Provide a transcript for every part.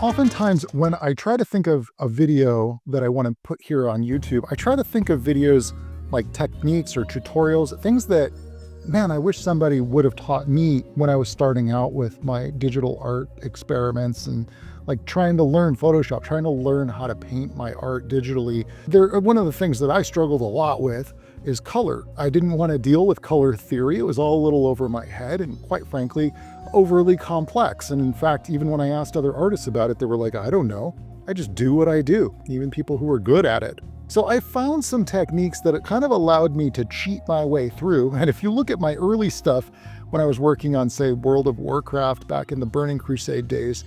Oftentimes when I try to think of a video that I want to put here on YouTube, I try to think of videos like techniques or tutorials, things that, man, I wish somebody would have taught me when I was starting out with my digital art experiments and like trying to learn Photoshop, trying to learn how to paint my art digitally. One of the things that I struggled a lot with is color. I didn't want to deal with color theory. It was all a little over my head and, quite frankly, overly complex. And in fact, even when I asked other artists about it, they were like, I don't know. I just do what I do, even people who are good at it. So I found some techniques that it kind of allowed me to cheat my way through. And if you look at my early stuff, when I was working on, say, World of Warcraft back in the Burning Crusade days,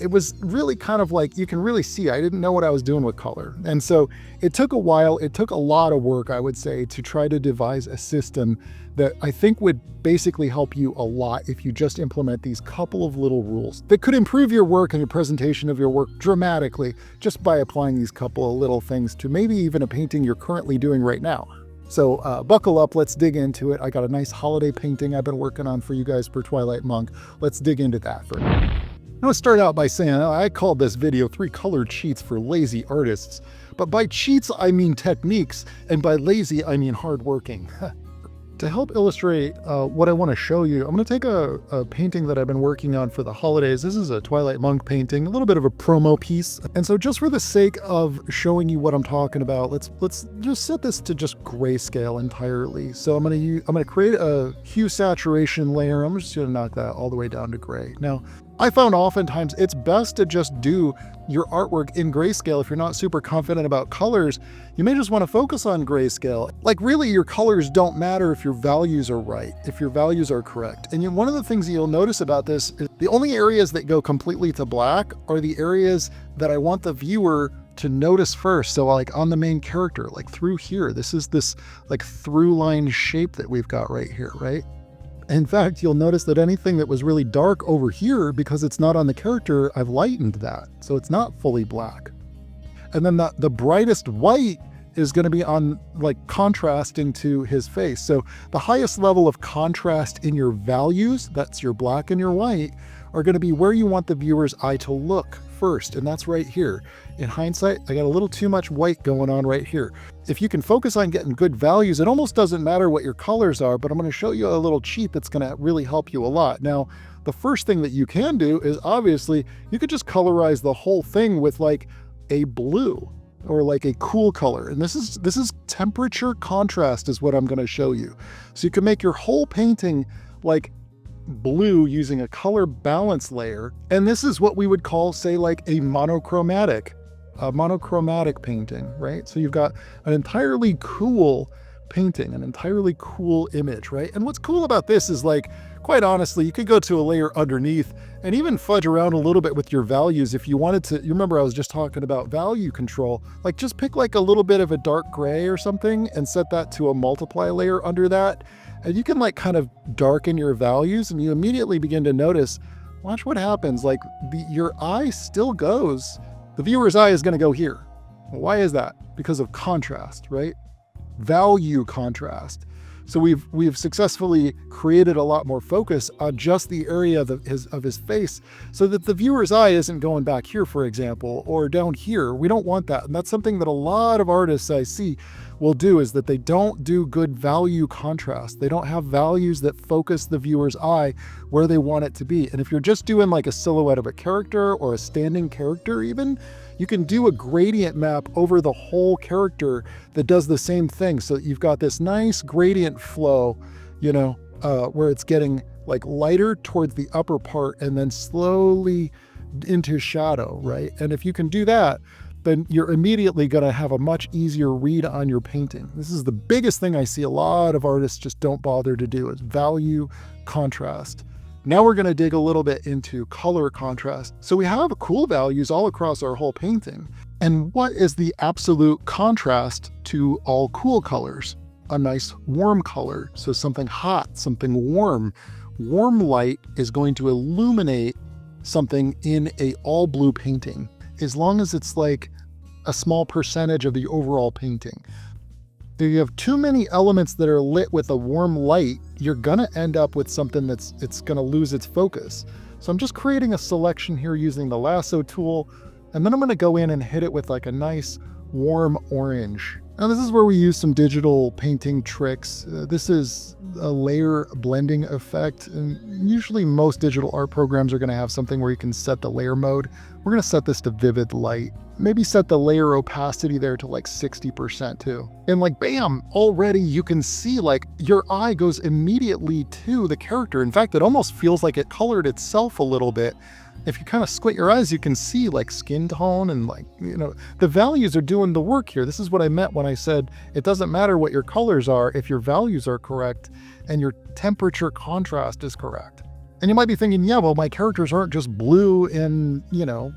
it was really kind of like, you can really see I didn't know what I was doing with color. And so it took a while, it took a lot of work, I would say, to try to devise a system that I think would basically help you a lot if you just implement these couple of little rules that could improve your work and your presentation of your work dramatically just by applying these couple of little things to maybe even a painting you're currently doing right now. So buckle up, let's dig into it. I got a nice holiday painting I've been working on for you guys for Twilight Monk. Let's dig into that for now. I want to start out by saying I called this video 3 color cheats for lazy artists. But by cheats, I mean techniques, and by lazy, I mean hardworking. To help illustrate what I want to show you, I'm going to take a painting that I've been working on for the holidays. This is a Twilight Monk painting, a little bit of a promo piece. And so just for the sake of showing you what I'm talking about, let's just set this to just grayscale entirely. So I'm going to create a hue saturation layer. I'm just going to knock that all the way down to gray. Now, I found oftentimes it's best to just do your artwork in grayscale. If you're not super confident about colors, you may just want to focus on grayscale. Like really, your colors don't matter if your values are right, if your values are correct. And one of the things that you'll notice about this is the only areas that go completely to black are the areas that I want the viewer to notice first. So like on the main character, like through here, this is this like through line shape that we've got right here, right? In fact, you'll notice that anything that was really dark over here, because it's not on the character, I've lightened that. So it's not fully black. And then the brightest white is going to be on like contrasting to his face. So the highest level of contrast in your values, that's your black and your white, are going to be where you want the viewer's eye to look first. And that's right here. In hindsight, I got a little too much white going on right here. If you can focus on getting good values, it almost doesn't matter what your colors are, but I'm going to show you a little cheat that's going to really help you a lot. Now, the first thing that you can do is obviously you could just colorize the whole thing with like a blue or like a cool color. And this is temperature contrast is what I'm going to show you. So you can make your whole painting like blue using a color balance layer. And this is what we would call, say, like a monochromatic painting, right? So you've got an entirely cool painting, an entirely cool image, right? And what's cool about this is like, quite honestly, you could go to a layer underneath and even fudge around a little bit with your values if you wanted to. You remember I was just talking about value control, like just pick like a little bit of a dark gray or something and set that to a multiply layer under that. And you can like kind of darken your values and you immediately begin to notice, watch what happens. Like your eye still goes, the viewer's eye is going to go here. Why is that? Because of contrast, right? Value contrast. So we've successfully created a lot more focus on just the area of his face so that the viewer's eye isn't going back here, for example, or down here. We don't want that. And that's something that a lot of artists I see will do, is that they don't do good value contrast. They don't have values that focus the viewer's eye where they want it to be. And if you're just doing like a silhouette of a character or a standing character even, you can do a gradient map over the whole character that does the same thing. So you've got this nice gradient flow, where it's getting like lighter towards the upper part and then slowly into shadow, right? And if you can do that, then you're immediately going to have a much easier read on your painting. This is the biggest thing I see a lot of artists just don't bother to do, is value contrast. Now we're going to dig a little bit into color contrast. So we have cool values all across our whole painting. And what is the absolute contrast to all cool colors? A nice warm color. So something hot, something warm. Warm light is going to illuminate something in a all blue painting, as long as it's like a small percentage of the overall painting. If you have too many elements that are lit with a warm light, you're gonna end up with something it's gonna lose its focus. So I'm just creating a selection here using the lasso tool, and then I'm going to go in and hit it with like a nice warm orange. Now this is where we use some digital painting tricks. This is a layer blending effect, and usually most digital art programs are going to have something where you can set the layer mode. We're going to set this to vivid light. Maybe set the layer opacity there to like 60% too. And like bam, already you can see like your eye goes immediately to the character. In fact, it almost feels like it colored itself a little bit. If you kind of squint your eyes, you can see like skin tone and like, the values are doing the work here. This is what I meant when I said it doesn't matter what your colors are if your values are correct and your temperature contrast is correct. And you might be thinking, yeah, well, my characters aren't just blue and,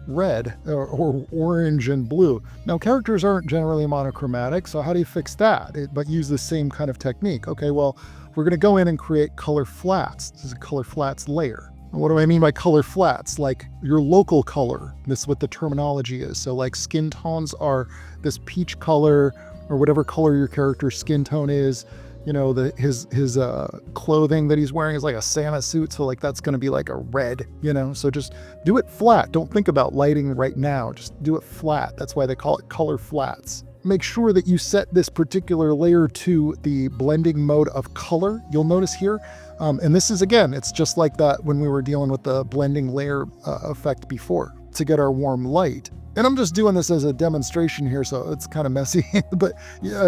red or orange and blue. Now, characters aren't generally monochromatic, so how do you fix that? But use the same kind of technique. Okay, well, we're going to go in and create color flats. This is a color flats layer. What do I mean by color flats? Like your local color. This is what the terminology is. So like skin tones are this peach color or whatever color your character's skin tone is. His clothing that he's wearing is like a Santa suit. So like that's going to be like a red, so just do it flat. Don't think about lighting right now. Just do it flat. That's why they call it color flats. Make sure that you set this particular layer to the blending mode of color. You'll notice here, and this is, again, it's just like that when we were dealing with the blending layer effect before to get our warm light. And I'm just doing this as a demonstration here, so it's kind of messy, but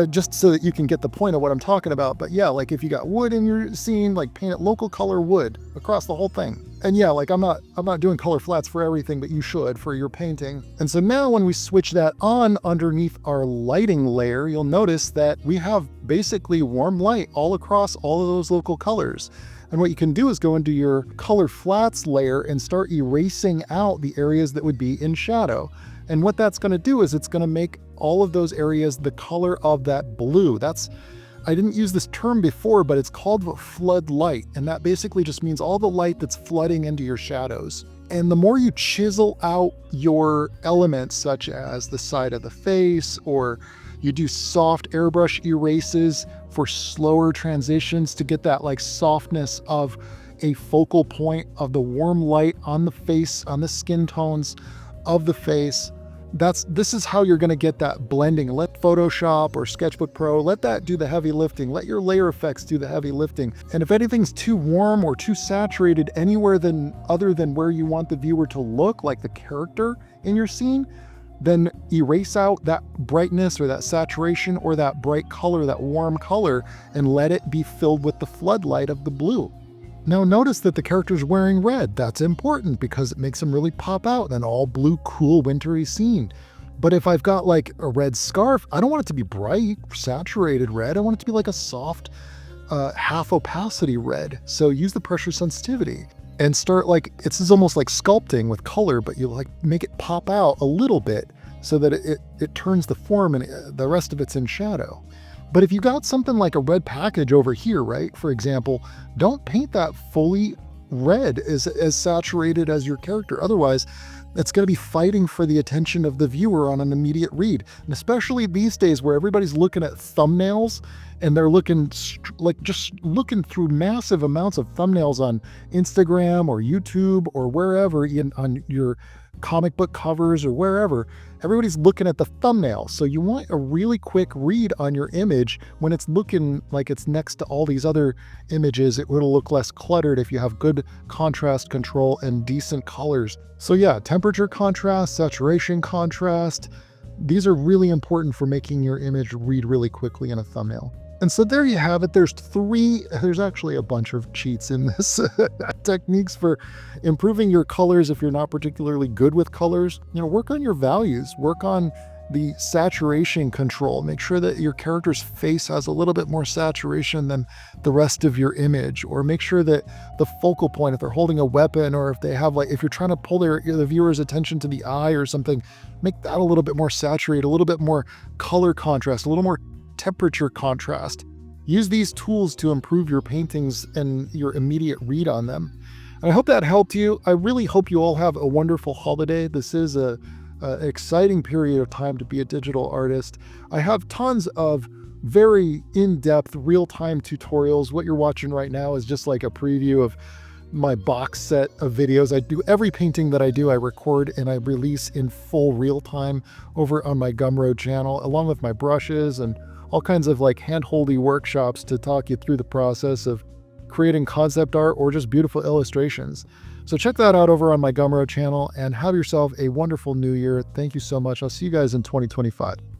just so that you can get the point of what I'm talking about. But yeah, like if you got wood in your scene, like paint it local color wood across the whole thing. And yeah, like I'm not doing color flats for everything, but you should for your painting. And so now when we switch that on underneath our lighting layer, you'll notice that we have basically warm light all across all of those local colors. And what you can do is go into your color flats layer and start erasing out the areas that would be in shadow. And what that's going to do is it's going to make all of those areas the color of that blue. I didn't use this term before, but it's called flood light. And that basically just means all the light that's flooding into your shadows. And the more you chisel out your elements, such as the side of the face, or you do soft airbrush erases for slower transitions to get that like softness of a focal point of the warm light on the face, on the skin tones of the face. This is how you're going to get that blending. Let Photoshop or Sketchbook Pro, let that do the heavy lifting. Let your layer effects do the heavy lifting. And if anything's too warm or too saturated anywhere other than where you want the viewer to look, like the character in your scene, then erase out that brightness or that saturation or that bright color, that warm color, and let it be filled with the floodlight of the blue. Now notice that the character's wearing red. That's important because it makes him really pop out in an all blue, cool, wintry scene. But if I've got like a red scarf, I don't want it to be bright, saturated red. I want it to be like a soft, half opacity red. So use the pressure sensitivity and start this is almost like sculpting with color, but you like make it pop out a little bit so that it turns the form and the rest of it's in shadow. But if you got something like a red package over here, right, for example, don't paint that fully red as saturated as your character. Otherwise, it's going to be fighting for the attention of the viewer on an immediate read. And especially these days where everybody's looking at thumbnails and they're just looking through massive amounts of thumbnails on Instagram or YouTube or wherever on your comic book covers or wherever. Everybody's looking at the thumbnail. So you want a really quick read on your image when it's looking like it's next to all these other images. It will look less cluttered if you have good contrast control and decent colors. So yeah, temperature contrast, saturation contrast, these are really important for making your image read really quickly in a thumbnail. And so there you have it. There's actually a bunch of cheats in this techniques for improving your colors if you're not particularly good with colors. Work on your values, work on the saturation control. Make sure that your character's face has a little bit more saturation than the rest of your image, or make sure that the focal point, if they're holding a weapon, or if they have if you're trying to pull the viewer's attention to the eye or something, make that a little bit more saturated, a little bit more color contrast, a little more temperature contrast. Use these tools to improve your paintings and your immediate read on them. And I hope that helped you. I really hope you all have a wonderful holiday. This is an exciting period of time to be a digital artist. I have tons of very in-depth, real-time tutorials. What you're watching right now is just like a preview of my box set of videos. I do every painting that I do, I record and I release in full real time over on my Gumroad channel, along with my brushes and all kinds of like hand-holdy workshops to talk you through the process of creating concept art or just beautiful illustrations. So check that out over on my Gumroad channel and have yourself a wonderful new year. Thank you so much. I'll see you guys in 2025.